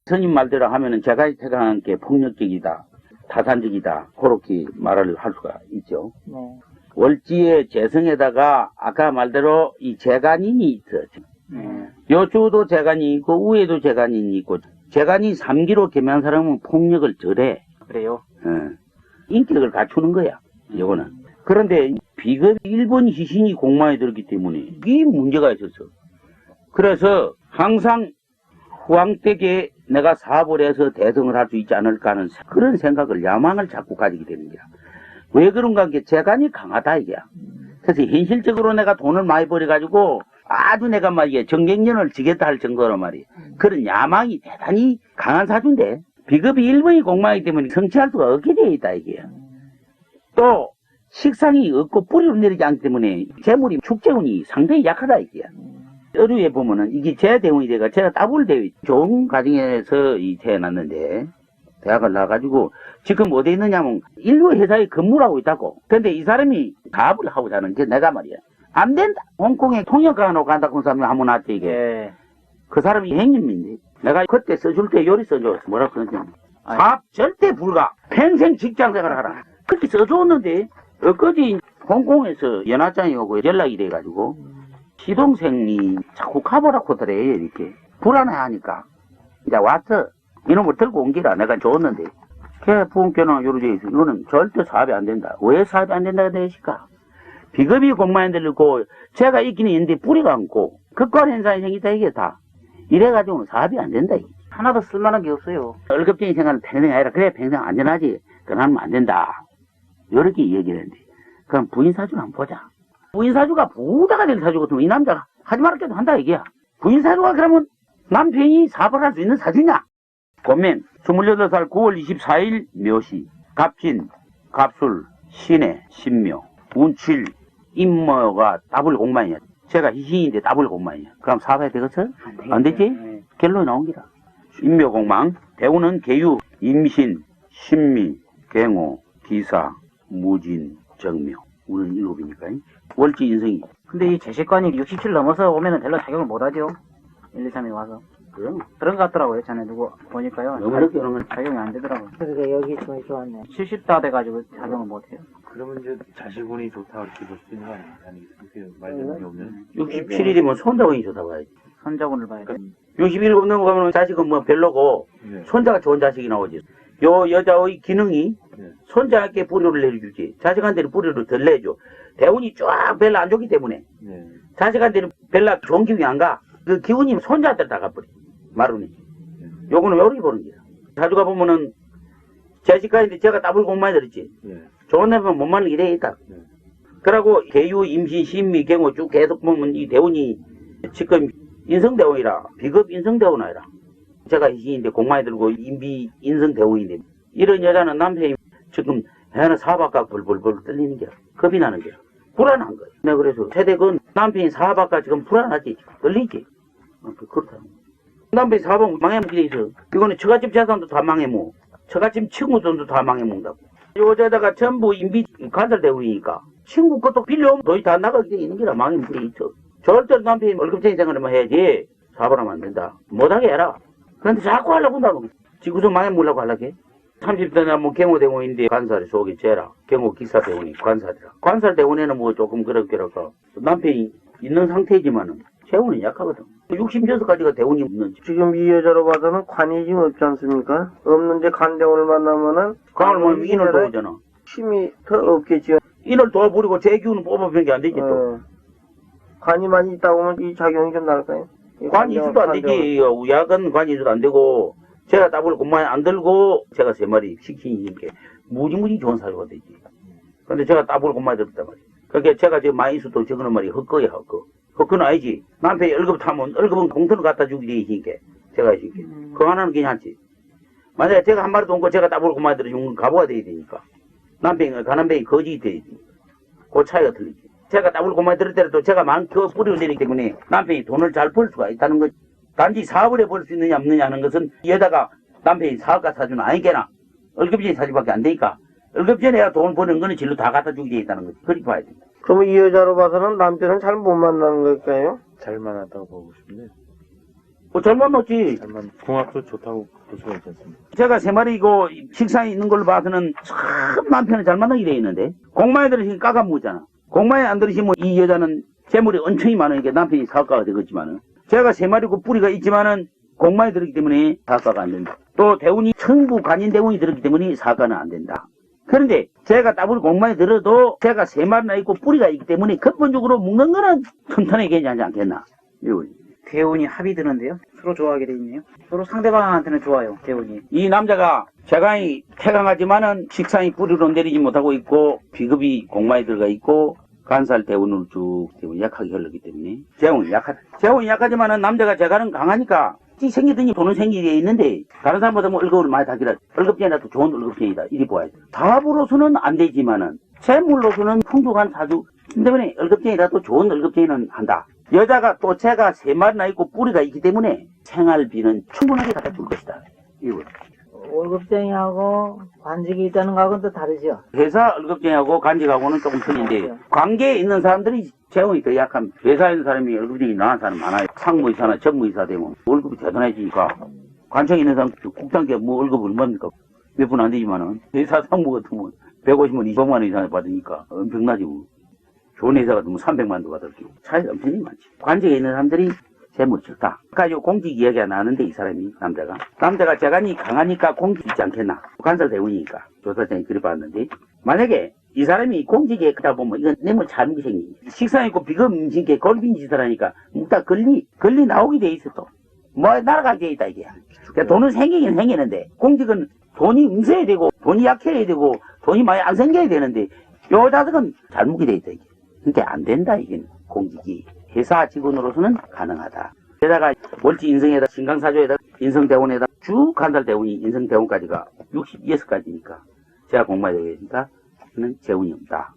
스님 말대로 하면은 재간이 태강한 게 폭력적이다, 타산적이다, 그렇게 말을 할 수가 있죠. 네. 월지의 재성에다가 아까 말대로 이 재간인이 있어. 요 주도 재간이 있고 우에도 재간인이 있고 재간이 3기로 개명한 사람은 폭력을 절해. 그래요? 인격을 갖추는 거야. 요거는. 그런데 비겁 1번 희신이 공망에 들었기 때문에 이 문제가 있었어. 그래서 항상 후왕댁에 내가 사업을 해서 대성을 할 수 있지 않을까 하는 그런 생각을 야망을 자꾸 가지게 되는 거야. 왜 그런가 하는 게 재간이 강하다 이게야. 그래서 현실적으로 내가 돈을 많이 벌어가지고 아주 내가 말이야 정경련을 지겠다 할 정도로 말이야. 그런 야망이 대단히 강한 사주인데 비겁이 1번이 공망이기 때문에 성취할 수가 없게 되어 있다 이게야. 또 식상이 없고 뿌리로 내리지 않기 때문에 재물이 축재운이 상당히 약하다 이게야. 어류에 보면은 이게 재대운이 돼가 제가 따블 대회 좋은 가정에서 태어났는데 대학을 나가지고 지금 어디 있느냐면 인류 회사에 근무를 하고 있다고. 근데 이 사람이 사업을 하고 자는 게 내가 말이야. 안 된다. 홍콩에 통역가로 간다고 한 사람이 한번 왔지 이게. 예. 그 사람이 행님인데 내가 그때 써줄 때 요리 써줬어. 뭐라고 써줬냐. 사업 절대 불가. 평생 직장생활 하라. 그렇게 써줬는데 엊그제 홍콩에서 연하장이 오고 연락이 돼가지고 시동생이 자꾸 가보라고 하더래 이렇게. 불안해하니까. 이제 왔어. 이놈을 들고 온 기라 내가 줬는데 걔 부흥교는 요리 돼 있어. 이거는 절대 사업이 안 된다. 왜 사업이 안 된다고 되실까? 비겁이 공만에 들고 제가 있기는 있는데 뿌리가 않고 극관 현상이 생기다 이게 다. 이래가지고는 사업이 안 된다. 이게. 하나도 쓸만한 게 없어요. 월급쟁이 생활은 평생 아니라 그래 평생 안전하지. 그러면 안 된다. 이렇게 얘기했는데 그럼 부인사주를 한번 보자. 부인사주가 부자가 될 사주 같으면 이 남자가 하지 말았게도 한다 이게야. 부인사주가 그러면 남편이 사업을 할 수 있는 사주냐? 고면 28살 9월 24일 묘시 갑진, 갑술, 신해, 신묘, 운칠, 임모가 더블 공만이야. 제가 희신인데 더블 공만이야. 그럼 사업해야 되겠어? 안 되지? 네. 결론이 나온 기라. 임묘 공망, 대우는 계유, 임신, 신미, 갱호, 기사, 무진, 정묘. 오늘 7이니까. 월지 인성이. 근데 이 재식관이 67 넘어서 오면은 별로 작용을 못 하죠. 1, 2, 3에 와서. 그럼 그런 것 같더라고요. 전에 누구 보니까요. 너무 늦게 오는 건 작용이 안 되더라고요. 그러니까 여기 좀 좋았네. 70다 돼가지고 작용을 못해요. 그러면 이제 자식운이 좋다 이렇게 볼 수 있는 거 아니에요? 아니 그렇게 말씀이 오면 67일이면 손자운이 좋다 봐야지. 선자군을 봐야 돼. 60일 넘어가면 자식은 뭐 별로고 네. 손자가 좋은 자식이 나오지. 요 여자의 기능이 네. 손자에게 뿌리를 내려주지. 자식한테는 뿌리를 덜 내줘. 대운이 쫙 별로 안 좋기 때문에 네. 자식한테는 별로 좋은 기운이 안 가. 그 기운이 손자한테 다 가버려. 마루니. 요거는 요렇게 보는 거야. 자주 가보면은 자식가인데 제가 따블 공 많이 들었지. 네. 좋은 애면 못 맞는 게 돼 있다. 네. 그러고 개유, 임신, 신미, 경호 쭉 계속 보면 이 대운이 지금 인성대운이라 비급 인성대운이라 제가 이신인데 공 많이 들고 인비 인성대운인데 이런 여자는 남편이 지금 해나 사박각 벌벌벌 떨리는 게 겁이 나는 게 불안한 거예요. 내가 그래서 세대건 남편이 사박각 지금 불안하지 떨리지. 그렇다. 남편이 사박 망해먹게 돼 있어. 이거는 처갓집 재산도 다 망해먹어. 처갓집 친구 돈도 다 망해먹는다고. 요자다가 전부 인비 간살대운이니까 친구 것도 빌려오면 돈이 다 나가게 돼 있는 게라 망해먹게 돼 있어. 절대로 남편이 월급쟁이 생활만 해야지 사업하면 안 된다. 못하게 해라. 그런데 자꾸 하려고 한다고. 지구서 망해먹으려고 하려고 해. 30대나 뭐 경호대원인데 관살이 속이 죄라. 경호기사대원이 관살이라. 관살대원에는 뭐 조금 그렇고 남편이 있는 상태이지만은 재운은 약하거든. 66가지가 대운이 없는지. 지금 이 여자로 봐서는 관이 지금 없지 않습니까? 없는데 관대원을 만나면은 강을 보면 인을 도우잖아. 힘이 더 없겠지요. 인을 도와버리고 제 기운은 뽑아보는 게 안 되지 또. 관이 많이 있다고 하면 이 작용이 좀 나을까요? 관이 있어도 안 되지. 약은 관이 있어도 안 되고 제가 따블 공만에 안 들고 제가 3마리 시키니까 무지무지 좋은 사유가 되지. 근데 제가 따블 공만에 들었단 말이야. 그러니까 제가 지금 많이 있어도 적어는 말이 헛거야 헛거. 헛거는 아니지. 남편이 월급 타면 월급은 공터를 갖다 주게 돼 있으니까 제가 있으니까 그거 하나는 괜찮지. 만약에 제가 한 마리도 없고 제가 따블 공만에 들어주면 건 가보가 돼야 되니까 남편이 가난뱅이 거지 돼야 돼. 그 차이가 틀리지. 제가 따블 공만에 들을 때도 제가 많게 뿌리를 내리기 때문에 남편이 돈을 잘 벌 수가 있다는 거지. 단지 사업을 해볼 수 있느냐 없느냐 하는 것은 여자가 남편이 사업가 사주는 아니게나 월급쟁이 사주밖에 안 되니까 월급쟁이 내가 돈을 버는 거는 진로 다 갖다 주게 돼 있다는 거지. 그렇게 봐야 돼. 그러면 이 여자로 봐서는 남편은 잘 못 만나는 걸까요? 잘 만났다고 보고 싶은데 뭐 잘 만났지. 궁합도 좋다고 볼 수가 있지 않습니까? 제가 3마리고 식상에 있는 걸로 봐서는 참 남편은 잘 만나게 돼 있는데 공마에 들으시면 까가무잖아. 공마에 안 들으시면 이 여자는 재물이 엄청이 많으니까 남편이 사업가가 되겠지만은 제가 3마리고 뿌리가 있지만은 공마에 들었기 때문에 사업가가 안 된다. 또 대운이 천부 관인 대운이 들었기 때문에 사업가는 안 된다. 그런데 제가 따블 공마에 들어도 제가 3마리나 있고 뿌리가 있기 때문에 근본적으로 묶는 거는 튼튼하게 괜찮지 않겠나. 이거. 대운이 합이 드는데요. 서로 좋아하게 돼 있네요. 서로 상대방한테는 좋아요. 대운이. 이 남자가 재간이 태강하지만은 식상이 뿌리로 내리지 못하고 있고 비급이 공마에 들어가 있고 간살 대운을 쭉 약하게 흘렀기 때문에 재운이 약하다. 재운이 약하지만은 남자가 재간은 강하니까 생기더니 돈은 생기게 있는데 다른 사람보다 뭐 월급을 많이 타기라 월급쟁이라도 좋은 월급쟁이다 이리 보아야 돼. 사업으로서는 안 되지만은 재물로서는 풍족한 사주 때문에 월급쟁이라도 좋은 월급쟁이는 한다. 여자가 또 제가 3마리나 있고 뿌리가 있기 때문에 생활비는 충분하게 갖다 줄 것이다. 이거. 월급쟁이하고 관직이 있다는 거하고는 또 다르죠. 회사 월급쟁이하고 간직하고는 조금 틀린데 관계에 있는 사람들이 재원이 더 약한 회사에 있는 사람이 월급쟁이 나간 사람 많아요. 상무이사나 전무이사 되면 월급이 대단해지니까 관청에 있는 사람 국장께 뭐 월급 얼마입니까? 몇 분 안 되지만은 회사 상무 같으면 150만 200만 원 이상 받으니까 엄청나지 뭐. 좋은 회사 같으면 300만도 받을게요. 차이가 엄청나게 많지. 관직에 있는 사람들이 재물이 적다. 아까 공직 이야기가 나는데 이 사람이 남자가 재간이 강하니까 공직 있지 않겠나. 간살 대운이니까 조사장이 그래 봤는데 만약에 이 사람이 공직에 가다 보면 이건 뇌물 잘못이 생기니 식상 있고 비금 임신께 골빈 짓을 하니까 묵다 걸리 나오게 돼 있어 또. 뭐 날아가게 돼 있다 이게. 그러니까 돈은 생기긴 생기는데 공직은 돈이 응세야 되고 돈이 약해야 되고 돈이 많이 안 생겨야 되는데 여자들은 잘못이 돼 있다 이게. 그러니까 안 된다 이게 공직이. 회사 직원으로서는 가능하다. 게다가 월지 인성에다 신강사조에다 인성대원에다 쭉 간달대운이 인성대원까지가 66가지니까 제가 공부해야 되니까 는 재운이 없다.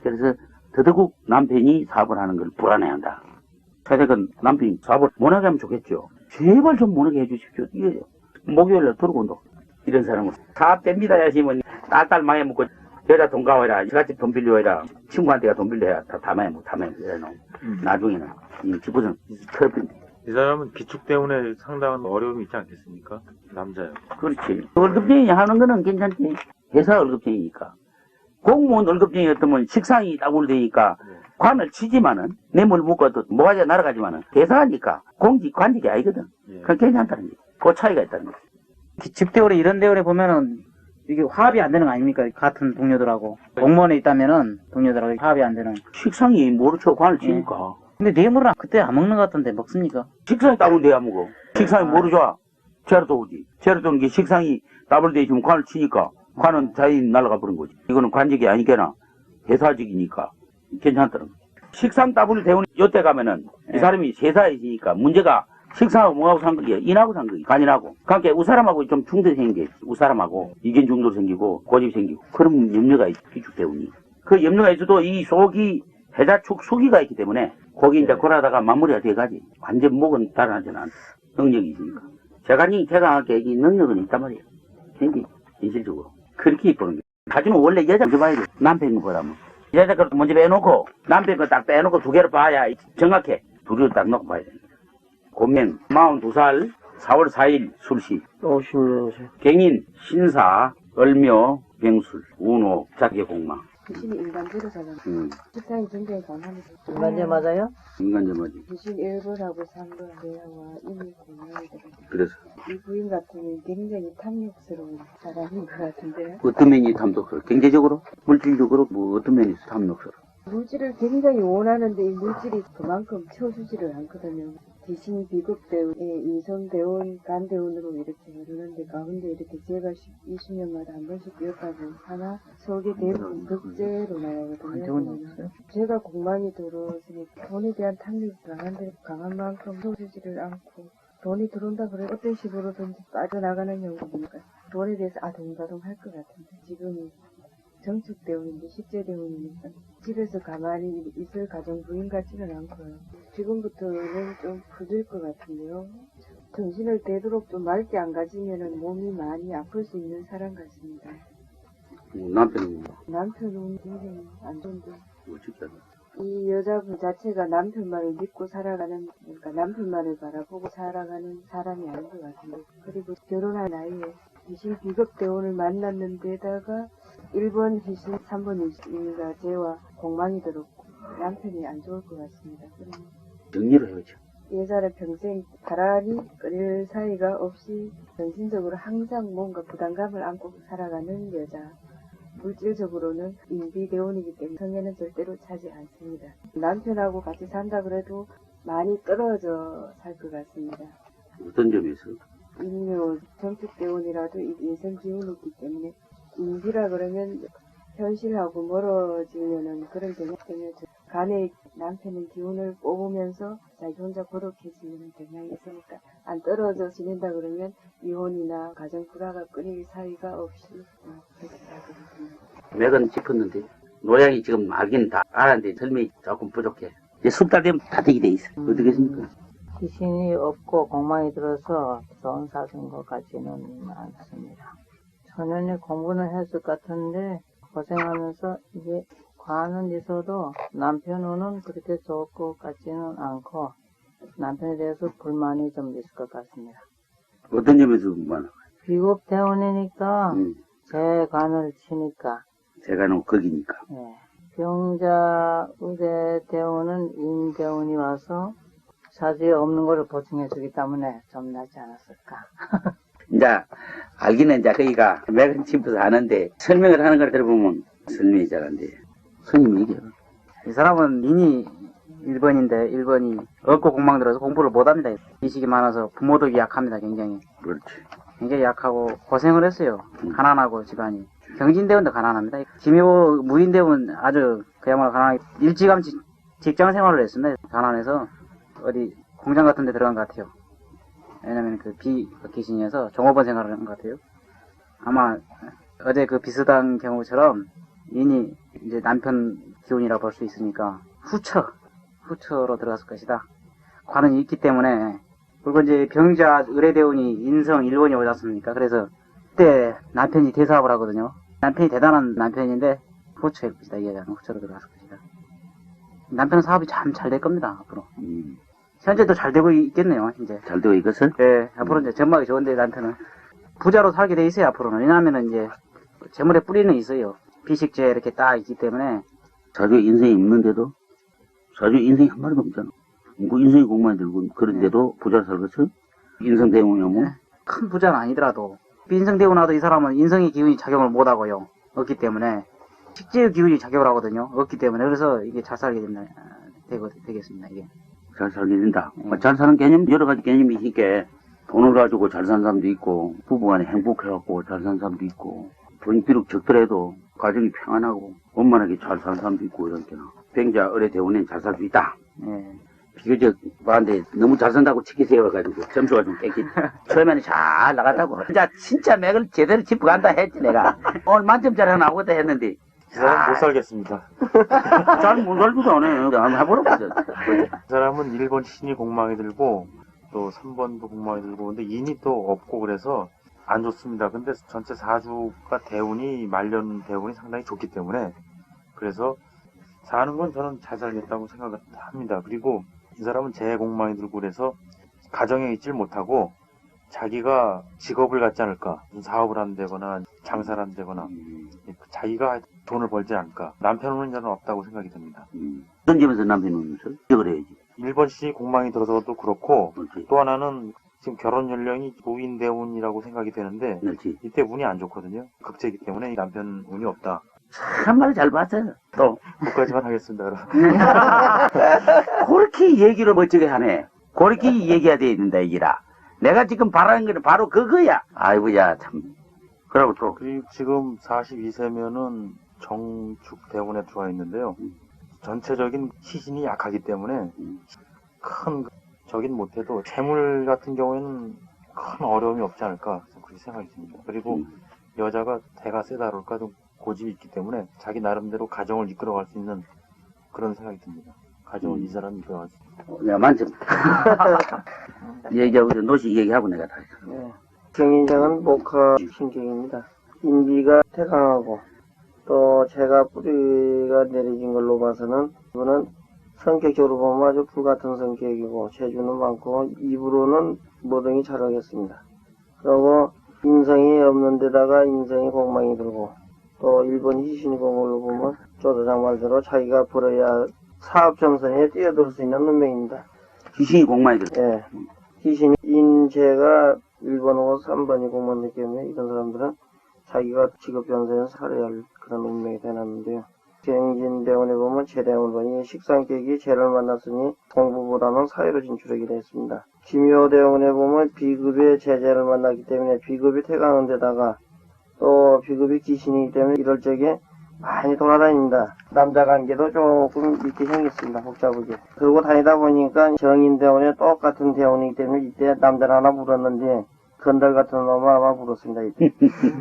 그래서 더더욱 남편이 사업을 하는 걸 불안해한다. 차대건 남편이 사업을 못하게 하면 좋겠죠. 제발 좀 못하게 해주십시오. 이게 목요일날 들어오고 온다. 이런 사람은 사업 됩니다 하시면 딸딸 많이 먹고 여자 돈 가와라, 저같이 돈 빌려와라, 친구한테가 돈 빌려야 다 마에 못, 이래놓고. 나중에는, 이 집부는 털핀데. 이 사람은 기축 때문에 상당한 어려움이 있지 않겠습니까? 남자요. 그렇지. 월급쟁이 하는 거는 괜찮지. 회사 월급쟁이니까. 공무원 월급쟁이였다면 식상이 따블되니까 관을 치지만은 뇌물 묶어도 모가지가 날아가지만은 회사니까 공직 관직이 아니거든. 예. 그건 괜찮다는 거지. 그 차이가 있다는 거지. 직대원에 이런 대원에 보면은 이게 화합이 안 되는 거 아닙니까? 같은 동료들하고. 공무원에 있다면은 동료들하고 화합이 안 되는. 식상이 모르죠. 관을 치니까. 근데 뇌물은 그때 안 먹는 것 같던데 먹습니까? 식상이 따블돼야 안 먹어. 식상이 모르죠. 죄로도 오지. 죄로도 오는 게 식상이 따블돼 있으면 관을 치니까 관은 자연히 날아가 버린 거지. 이거는 관직이 아니게나 회사직이니까 괜찮다는 거지. 식상 따블 대원 요때 가면은 이 사람이 회사에 있으니까 문제가 식상하고 뭐하고 산 거야? 인하고 산 거야. 간인하고. 그러니까 우사람하고 좀 중대 생긴 게 우사람하고 이견 중도 생기고 고집 생기고 그런 염려가 있지. 기축 대원이. 그 염려가 있어도 이 속이 해자축 수기가 있기 때문에 거기 이제 골하다가 마무리가 돼가지. 완전 목은 달아나지는 않아. 능력이 있으니까. 재간이 개강하게 이 능력은 있단 말이야. 굉장히 현실적으로. 그렇게 보는 거야. 하지만 원래 여자 먼저 봐야 돼. 남편 거 보라면. 여자 걸 먼저 빼놓고 남편 거 딱 빼놓고 두 개를 봐야 정확해. 두 개를 딱 놓고 봐야 돼. 고명 42살 4월 4일 술시 50년생. 갱인 신사 을묘 병술 운호 자개공망. 귀신이 인간제로잖아. 식상이 굉장히 강합니다. 인간제 맞아요? 인간점하지. 귀신 1번하고 3번 대화와 이미 공명이 되거든요. 그래서 이 부인 같으면 굉장히 탐욕스러운 사람인 것 같은데요. 어떤 면이 탐욕스러워? 경제적으로? 물질적으로? 뭐 어떤 면이 탐욕스러워? 물질을 굉장히 원하는데 이 물질이 그만큼 채워주지를 않거든요. 귀신 비급대원, 인성대원, 간대원으로 이렇게 흐르는데 가운데 이렇게 제가 20년마다 한 번씩 기억하고 하나 서울의 대부분 극제로 나가거든요. 제가 공망이 들어오니까 돈에 대한 탐욕이 강한 만큼 채워주지를 않고 돈이 들어온다 그래 어떤 식으로든지 빠져나가는 형국이니까 돈에 대해서 아동바동 할 것 같은데 지금은 정축대원인데 식재대원이니까 집에서 가만히 있을 가정부인 같지는 않고요. 지금부터는 좀 부질 것 같은데요. 정신을 되도록 좀 맑게 안 가지면은 몸이 많이 아플 수 있는 사람 같습니다. 남편은 남편은 굉장히 안 좋은데 어떻게 하나? 이 여자분 자체가 남편만을 믿고 살아가는, 그러니까 남편만을 바라보고 살아가는 사람이 아닌 것 같은데, 그리고 결혼한 나이에 귀신 비겁대원을 만났는데다가 1번 귀신 3번 귀신과 죄와 공망이 들었고 남편이 안 좋을 것 같습니다. 정리를 해야죠. 여자를 평생 바람이 끓일 사이가 없이 정신적으로 항상 뭔가 부담감을 안고 살아가는 여자. 물질적으로는 인비대원이기 때문에 성에는 절대로 차지 않습니다. 남편하고 같이 산다 그래도 많이 떨어져 살 것 같습니다. 어떤 점에서? 인묘 정축대원이라도 인생 기운이 있기 때문에 인비라 그러면 현실하고 멀어지면은 그런 경향 때문에 간에 남편의 기운을 뽑으면서 자기 혼자 고독해지는 경향이 있으니까 안 떨어져 지낸다 그러면 이혼이나 가정 불화가 끊일 사이가 없이 그렇게 살거든요. 맥은 짚었는데 노량이 지금 알긴 다 알았는데 설명이 조금 부족해. 이제 숙달 되면 다 되게 돼 있어. 어떻겠습니까? 귀신이 없고 공망이 들어서 좋은 사준 것 같지는 않습니다. 초년에 공부는 했을 것 같은데 고생하면서 이게 관은 있어도 남편은 그렇게 좋을 것 같지는 않고 남편에 대해서 불만이 좀 있을 것 같습니다. 어떤 점에서 불만을? 비급 대원이니까 제 관을 치니까 제가 놓은 거기니까. 예. 병자 의대 대원은 인 대원이 와서 사주에 없는 거를 보충해 주기 때문에 좀 낫지 않았을까. 이제 알기는 이제 거기가 맥은 짚어서 아는데 설명을 하는 걸 들어보면 설명이 잘 안 돼. 스님이 이겨. 이 사람은 인이 1번인데 1번이 없고 공망 들어서 공부를 못합니다. 이식이 많아서 부모덕이 약합니다. 굉장히. 그렇지. 굉장히 약하고 고생을 했어요. 가난하고 집안이. 경진대원도 가난합니다. 김효 무인대원 아주 그야말로 가난하게 일찌감치 직장 생활을 했습니다. 가난해서 어디 공장 같은 데 들어간 것 같아요. 왜냐면 그 귀신이어서 종업원 생활을 한 것 같아요. 아마 어제 그 비슷한 경우처럼 인이 이제 남편 기운이라 볼 수 있으니까 후처로 들어갔을 것이다. 관은 있기 때문에. 그리고 이제 병자 의뢰대운이 인성 1번이 오지 않습니까? 그래서 그때 남편이 대사업을 하거든요. 남편이 대단한 남편인데 후처일 것이다. 이 여자는 후처로 들어갔을 것이다. 남편 사업이 참 잘 될 겁니다. 앞으로. 현재도 잘 되고 있겠네요, 이제. 잘 되고 이것은? 예, 앞으로 이제 전망이 좋은데, 나한테는. 부자로 살게 돼 있어요, 앞으로는. 왜냐하면은 이제, 재물의 뿌리는 있어요. 비식죄 이렇게 딱 있기 때문에. 사주 인생이 없는데도? 사주 인생이 한 마리도 없잖아. 그 인생이 공만 들고, 그런데도 부자로 살겠어? 인성 대운이야, 뭐? 큰 부자는 아니더라도, 인성되고 나도 이 사람은 인성의 기운이 작용을 못 하고요. 없기 때문에. 식재의 기운이 작용을 하거든요. 없기 때문에. 그래서 이게 잘 살게 된다, 되겠습니다, 이게. 잘 살게 된다. 잘 사는 개념, 여러 가지 개념이 있으니까, 돈을 가지고 잘 사는 사람도 있고, 부부간에 행복해갖고 잘 사는 사람도 있고, 돈이 비록 적더라도 가정이 평안하고, 원만하게 잘 사는 사람도 있고, 이렇게. 병자, 을의 대운엔 잘 살 수 있다. 예. 비교적, 말한데 너무 잘 산다고 치기 세워가지고, 점수가 좀 뺏기. 처음에는 잘 나갔다고. 진짜 맥을 제대로 짚어간다 했지, 내가. 오늘 만점짜리 하나 나오겠다 했는데, 이 사람 못 살겠습니다. 잘 못 살지도 않아. 한번 해보라고. 이 사람은 1번 신이 공망이 들고 또 3번도 공망이 들고 근데 인이 또 없고 그래서 안 좋습니다. 근데 전체 사주가 대운이 말년 대운이 상당히 좋기 때문에 그래서 사는 건 저는 잘 살겠다고 생각합니다. 그리고 이 사람은 재공망이 들고 그래서 가정에 있질 못하고 자기가 직업을 갖지 않을까, 무슨 사업을 한다거나 장사를 한다거나 자기가 돈을 벌지 않을까. 남편 운은 저는 없다고 생각이 듭니다. 어떤 점에서 남편 운을 기억을 해야지. 1번 시 공망이 들어서도 그렇고 그렇지. 또 하나는 지금 결혼 연령이 무인대운이라고 생각이 되는데 그렇지. 이때 운이 안 좋거든요. 급제이기 때문에 남편 운이 없다. 참말 잘 봤어요. 또. 그까지만 하겠습니다. 그럼. 그렇게 얘기를 멋지게 하네. 그렇게 얘기해야 된다, 얘기라. 내가 지금 바라는 거는 바로 그거야. 아이고야, 참. 그러고 또. 그리고 지금 42세면은 정축 대운에 들어와 있는데요. 전체적인 시신이 약하기 때문에 큰 적인 못해도 재물 같은 경우에는 큰 어려움이 없지 않을까 그렇게 생각이 듭니다. 그리고 여자가 대가 세다 그럴까 좀 고집이 있기 때문에 자기 나름대로 가정을 이끌어갈 수 있는 그런 생각이 듭니다. 가정을 이 사람이 이끌어갈 수 있는. 내가 만점. 얘기하고, 노시 얘기하고 내가 다 했어. 예. 경인장은 목화 신경입니다. 인비가 태강하고 또 제가 뿌리가 내려진 걸로 봐서는 이분은 성격적으로 보면 아주 불같은 성격이고 재주는 많고 입으로는 뭐든지 잘하겠습니다. 그리고 인성이 없는 데다가 인성이 공망이 들고 또 일본 희신이 공을로 보면 조도장 말대로 자기가 벌어야 사업 정선에 뛰어들 수 있는 운명입니다. 귀신이 공만이 들어. 예. 희신이 인재가 1번하고 3번이 공무원이기 때문에 이런 사람들은 자기가 직업 변선에서 살아야 할 그런 운명이 되놨는데요. 경진대원에 보면 재대원을 보니 식상객이 재를 만났으니 공부보다는 사회로 진출하게 됐습니다. 기묘대원에 보면 비급의 제재를 만났기 때문에 비급이 태강한 데다가 또 비급이 귀신이기 때문에 이럴 적에 많이 돌아다닙니다. 남자 관계도 조금 이렇게 생겼습니다. 복잡하게. 그러고 다니다 보니까 정인대원에 똑같은 대원이기 때문에 이때 남자를 하나 물었는데 건달 같은 놈을 아마 물었습니다. 이때.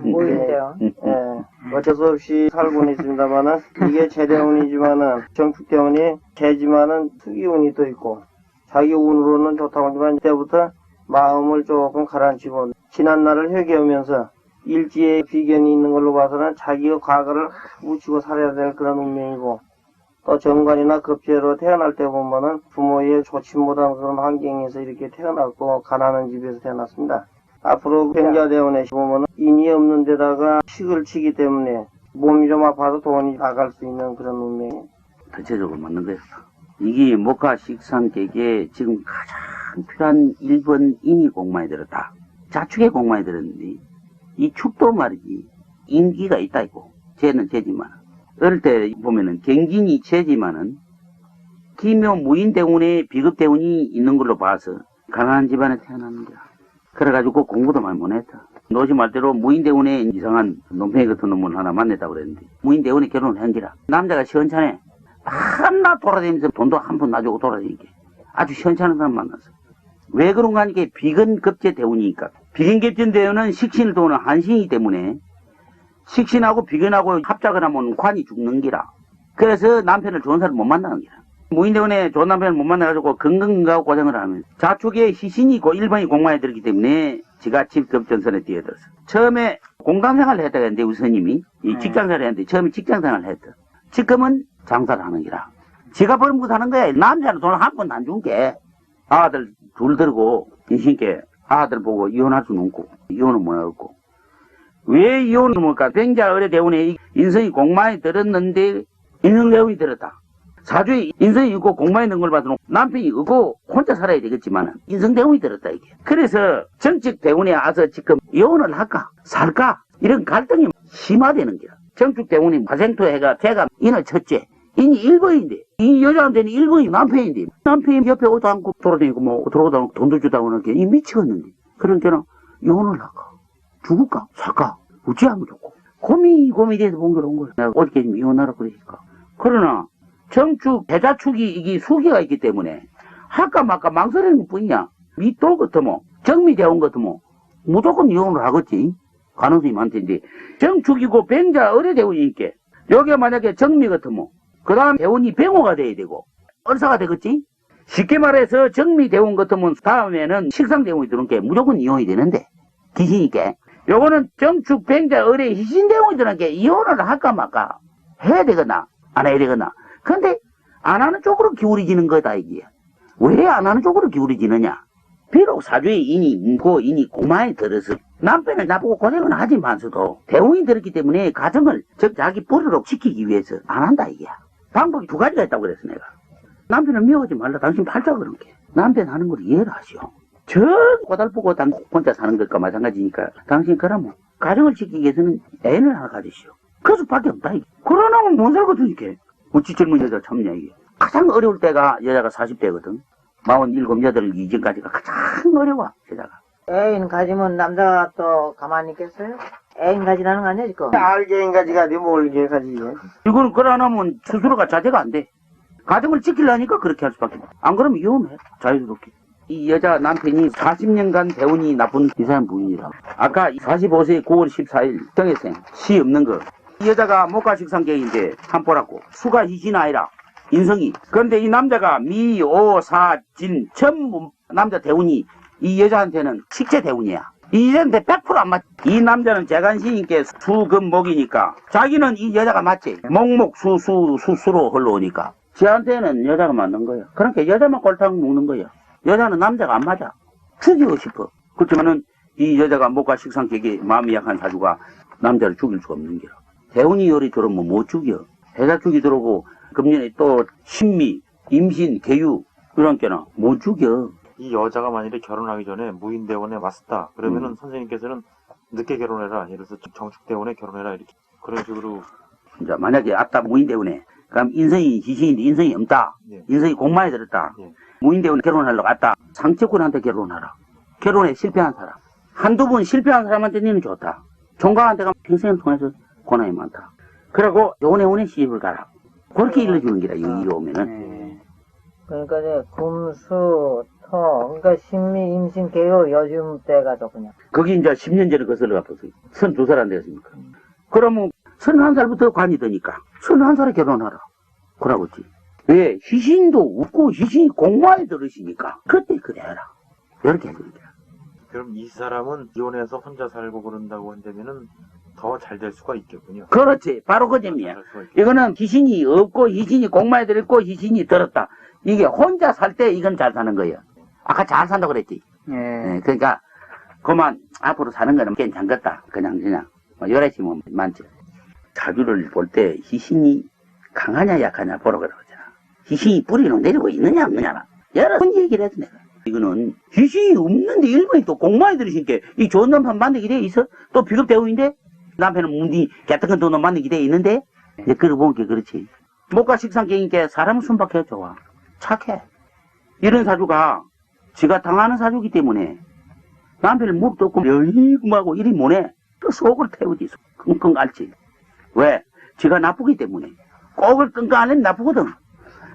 모인데요. 예. 어쩔 수 없이 살고는 있습니다만은 이게 재대운이지만은 정축대운이 재지만은 특이운이 또 있고 자기 운으로는 좋다고 하지만 이때부터 마음을 조금 가라앉히고 지난 날을 회개하면서 일지에 비견이 있는 걸로 봐서는 자기의 과거를 묻히고 살아야 될 그런 운명이고 또 정관이나 급제로 태어날 때 보면은 부모의 좋지 못한 그런 환경에서 이렇게 태어났고 가난한 집에서 태어났습니다. 앞으로 병자대원에 보면은 인이 없는 데다가 식을 치기 때문에 몸이 좀 아파서 돈이 나갈 수 있는 그런 운명이 대체적으로 맞는 거예요. 이게 목화 식상객에 지금 가장 필요한 1번 인이 공만이 들었다. 자축에 공만이 들었는데 이 축도 말이지 인기가 있다 있고 쟤는 쟤지만 어릴 때 보면은 경진이 쟤지만은 기묘 무인대운에 비급대운이 있는 걸로 봐서 가난한 집안에 태어나는 거야. 그래가지고 공부도 많이 못했다. 노시 말대로 무인대운에 이상한 논팽이 같은 놈을 하나 만났다고 그랬는데 무인대운에 결혼을 한 기라. 남자가 시원찮아. 밤낮 돌아다니면서 돈도 한 푼 놔주고 돌아다니게 아주 시원찮은 사람 만났어. 왜 그런가 하니까 비근급제 대운이니까. 비근급제 대운은 식신을 도우는 한신이기 때문에 식신하고 비근하고 합작을 하면 관이 죽는 기라. 그래서 남편을 좋은 사람 못 만나는 기라. 무인대운에 좋은 남편을 못 만나가지고 건강하고 고생을 하면 자축에 희신이 있고 1번이 공만에 들기 때문에 지가 직급전선에 뛰어들었어. 처음에 공감생활을 했다고 했는데 우리 스님이 이 직장생활을 했는데 처음에 직장생활을 했다. 지금은 장사를 하는 기라. 지가 벌면 사는 거야. 남자는 돈을 한 번 안 준 게 아들 둘 들고 인신께 아들 보고 이혼할 수는 없고 이혼은 못 하고 왜 이혼을 못할까? 병자 의뢰 대운에 인성이 공마에 들었는데 인성대운이 들었다. 사주에 인성이 있고 공마에 넣은 걸 봐도 남편이 없고 혼자 살아야 되겠지만 인성대운이 들었다 이게. 그래서 정직 대운에 와서 지금 이혼을 할까 살까 이런 갈등이 심화되는 거야. 정축 대운이 화생토해가 제가 인을 첫째 인이 1번인데 이 여자한테는 1번이 남편인데 남편이 옆에 오도 않고 돌아다니고 뭐 돌아오도 않고 돈도 주다고 하는 게 이 미치겠는데 그러니까 이혼을 할까 죽을까 살까 어찌하면 좋고 고민이 돼서 본 거로 온 거야. 내가 어떻게 이혼하라 그러니까. 그러나 정축 대자축이 이게 수기가 있기 때문에 할까 말까 망설이는 뿐이야. 밑돌 같으면 정미대원 같으면 무조건 이혼을 하겠지. 가능성이 많던데 정축이고 병자 의뢰대운이 있게 여기에 만약에 정미 같으면 그 다음 대운이 병호가 돼야 되고 얼사가 되겠지. 쉽게 말해서 정미대운 같으면 다음에는 식상대운이 들어온 게 무조건 이혼이 되는데 귀신이게 요거는 정축 병자 의뢰 희신대운이 들어온 게 이혼을 할까 말까 해야 되거나 안 해야 되거나. 근데 안 하는 쪽으로 기울어지는 거다 이게. 왜 안 하는 쪽으로 기울어지느냐. 비록 사주에 인이 있고 인이 고마에 들어서 남편을 나보고 고생은 하지만서도 대운이 들었기 때문에 가정을 즉 자기 뿌리로 지키기 위해서 안 한다 이게. 방법이 두 가지가 있다고 그랬어 내가. 남편을 미워하지 말라. 당신 팔자 그런 게. 남편 하는 걸 이해를 하시오. 저 고달프고 혼자 사는 것과 마찬가지니까 당신 그러면 가정을 지키기 위해서는 애인을 하나 가지시오. 그 수밖에 없다 이게. 그러나면 못 살거든 이게. 어찌 젊은 여자 참냐 이게. 가장 어려울 때가 여자가 40대거든. 47, 8 이전까지가 가장 어려워 여자가. 애인 가지면 남자가 또 가만히 있겠어요? 애인 가지라는 거 아니야 지금? 알게 가지가 돼 몰게 가지. 이거는 그래 안 하면 스스로가 자제가 안 돼. 가정을 지키려니까 그렇게 할 수밖에 없어. 안 그러면 이혼해. 자유스럽게. 이 여자 남편이 40년간 대운이 나쁜 이 사람 부인이라. 아까 45세 9월 14일 정혜생 시 없는 거. 이 여자가 목가식상계인데 한보라고 수가 희신 아이라 인성이. 그런데 이 남자가 미, 오, 사, 진 전부 남자 대운이 이 여자한테는 식재 대운이야. 이 여자한테 100% 안 맞지. 이 남자는 재간신인께 수금목이니까 자기는 이 여자가 맞지. 목목수수수수로 흘러오니까 지한테는 여자가 맞는 거야. 그러니까 여자만 꼴탕 먹는 거야. 여자는 남자가 안 맞아. 죽이고 싶어. 그렇지만은 이 여자가 목가식상계에 마음이 약한 사주가 남자를 죽일 수가 없는 거야. 대운이 요리 들어오면 못 죽여. 대자축이 들어오고 금년에 또 신미, 임신, 계유 이런 게나 못 죽여. 이 여자가 만일에 결혼하기 전에 무인대원에 왔었다. 그러면은 선생님께서는 늦게 결혼해라. 예를 들어서 정축대원에 결혼해라. 이렇게 그런 식으로. 이제 만약에 아따 무인대원에 그럼 인성이 희신인데 인성이 없다. 예. 인성이 공마에 들었다. 예. 무인대원에 결혼하려고 갔다. 상처꾼한테 결혼하라. 결혼에 실패한 사람. 한두 번 실패한 사람한테 니는 좋다. 종강한테 가면 평생을 통해서 고난이 많다. 그리고 요원에 시집을 가라. 그렇게 일러주는 기라 여기 오면은. 그러니까 이제 금수 토 그러니까 신미 임신 개요 요즘 때가죠 그냥. 거기 이제 10년 전에 거슬러 가보세요. 32살 안 되었습니까? 그러면 31살부터 관이 되니까 31살에 결혼하라. 그러겠지. 왜? 희신도 없고 희신이 공마에 들으시니까 그때 그래 해라. 이렇게 해주는 거야. 그럼 이 사람은 이혼해서 혼자 살고 그런다고 한다면은 더 잘 될 수가 있겠군요. 그렇지. 바로 그 점이야. 잘 수가 있겠군요. 이거는 희신이 없고 희신이 공마에 들었고 희신이 들었다. 이게 혼자 살 때 이건 잘 사는 거예요. 아까 잘 산다고 그랬지. 예. 그러니까 그만 앞으로 사는 거는 괜찮겠다. 그냥 뭐 열애심은 많죠. 사주를 볼 때 희신이 강하냐 약하냐 보러 그러잖아. 희신이 뿌리로 내리고 있느냐 없느냐 여러 번 얘기를 해서 내가 이거는 희신이 없는데 일본이 또 공마에 들으시니까 이 좋은 남편 만나게 돼 있어. 또 비겁대우인데 남편은 문디 개떡한 돈을 만나게 돼 있는데 이제 그걸 보니까 그렇지. 목과 식상계니까 사람은 순박해 좋아. 착해. 이런 사주가 지가 당하는 사주기 때문에 남편을 무릎도 없고 여의구하고 이리 못해. 또 속을 태우지. 끙끙 앓지. 왜? 지가 나쁘기 때문에. 꼭을 끙끙 앓으면 나쁘거든.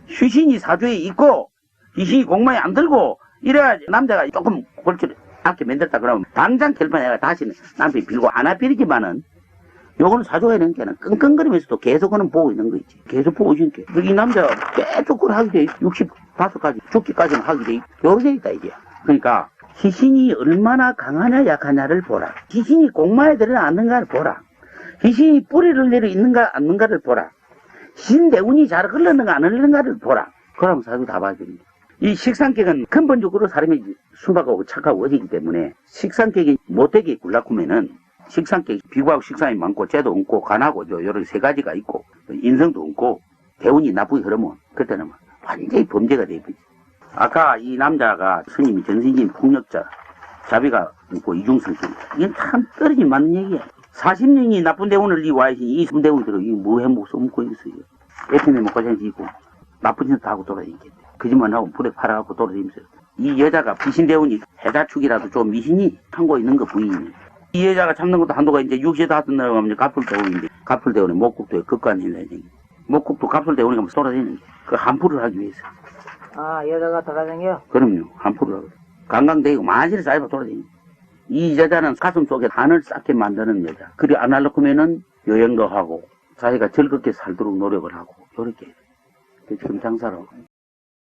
휴신이 사주에 있고 이신이 공마에 안 들고 이래야 남자가 조금 골치를 아껴 만들었다 그러면 당장 결판해가 다시는 남편이 빌고 안 하필이지만은 요거는 사주가 있는 게는 끙끙거리면서도 계속 그는 보고 있는 거 있지. 계속 보고 있으니까. 이 남자 계속 그걸 하게 돼. 65까지, 죽기까지는 하게 돼. 요렇게 돼 있다, 이게. 그러니까, 희신이 얼마나 강하냐, 약하냐를 보라. 희신이 공마에 들어앉는가를 보라. 희신이 뿌리를 내려 있는가, 없는가를 보라. 신대운이 잘 흘렀는가, 안 흘렀는가를 보라. 그러면 사주 다 봐줍니다. 이 식상객은 근본적으로 사람이 순박하고 착하고 어지기 때문에 식상객이 못되게 굴락하면은 식상객, 비구하고 식상이 많고 죄도 없고 간하고 이런 세 가지가 있고 인성도 없고 대운이 나쁘게 흐르면 그때는 완전히 범죄가 되어버리지. 아까 이 남자가 스님이 전신적인 폭력자, 자비가 없고 이중성격이다. 이건 참 떨어지 맞는 얘기야. 40년이 나쁜 대운을 와야지 이 대운들은 이거 뭐 해먹고 써먹고 있어요. 애터미 먹고 생기고 나쁜 짓 다 하고 돌아다니겠대. 거짓말하고 불에 팔아갖고 돌아다니면서 이 여자가 비신대운이 해자축이라도 좀 미신이 한거 있는 거 부인이. 이 여자가 잡는 것도 한도가 이제 65 나가면 갑술대운인데 갑술대운에 목국도에 급관해야 되 목국도 갑술대운이 가면 돌아다니는 게 그 한풀을 하기 위해서. 아, 여자가 돌아다녀? 그럼요. 한풀을 하고 강강대고 만실을 쌓이고 돌아다니는. 이 여자는 가슴 속에 한을 쌓게 만드는 여자. 그리 안 하려고 하면은 여행도 하고 자기가 즐겁게 살도록 노력을 하고 이렇게. 지금 장사로